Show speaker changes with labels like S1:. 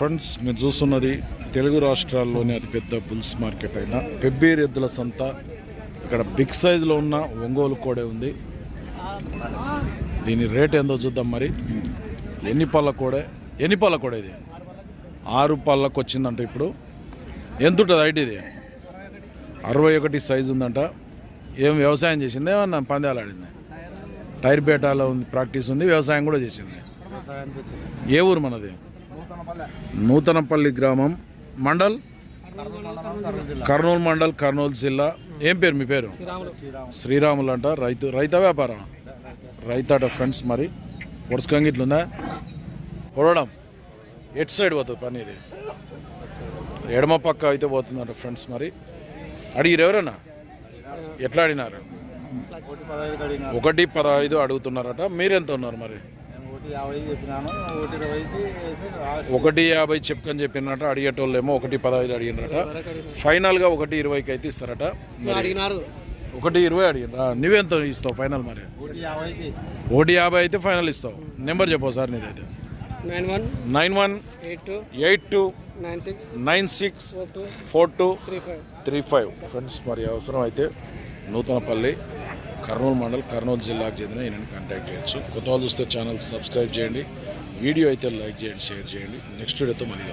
S1: Friends, మీరు చూస్తున్నది తెలుగు రాష్ట్రాల్లోని అతిపెద్ద బుల్స్ మార్కెట్ అయిన పెబ్బేరు ఎద్దుల సంత. ఇక్కడ బిగ్ సైజులో ఉన్న ఒంగోలు కోడే ఉంది. దీని రేట్ ఏందో చూద్దాం. మరి ఎన్ని పళ్ళ కోడే ఇది 6 పళ్ళకు వచ్చిందంట. ఇప్పుడు ఎంత ఉంటుంది హైట్? ఇది 61 సైజు ఉందంట. ఏం వ్యవసాయం చేసింది? ఏమన్నా పందాలు ఆడింది? టైర్ బేటాలో ఉంది, ప్రాక్టీస్ ఉంది, వ్యవసాయం కూడా చేసింది. ఏ ఊరు మనది? నూతనపల్లి గ్రామం, మండల్ కర్నూలు మండల్, కర్నూలు జిల్లా. ఏం పేరు మీ పేరు? శ్రీరాములు అంట. రైతా వ్యాపారం? రైతాట ఫ్రెండ్స్. మరి పొడుచుకంగి ఇట్లుందా? పొడవడం ఎటు సైడ్ పోతుంది పని? ఇది ఎడమ పక్క అయితే పోతుందంట ఫ్రెండ్స్. మరి అడిగిరు ఎవరన్నా? ఎట్లా అడిగినారు? 1.15 అడుగుతున్నారట. మీరెంత ఉన్నారు? మరి 1.50 చెప్పుకొని చెప్పినట. అడిగేటోళ్ళు ఏమో 1.15 అడిగినరట. ఫైనల్గా 1.20కి అయితే ఇస్తారట. 1.20 అడిగినరా? నువ్వెంత ఇస్తావు ఫైనల్? మరి 1.50 అయితే ఫైనల్ ఇస్తావు. నెంబర్ చెప్పవు సార్ నీదైతే? 9182964235 ఫ్రెండ్స్. మరి అవసరం అయితే నూతనపల్లి, కర్నూలు మండల్, కర్నూలు జిల్లాకు చెందిన ఈయనని కాంటాక్ట్ చేయొచ్చు. కొత్త వాళ్ళు చూస్తే ఛానల్ సబ్స్క్రైబ్ చేయండి. వీడియో అయితే లైక్ చేయండి, షేర్ చేయండి. నెక్స్ట్ వీడియోతో మళ్ళీ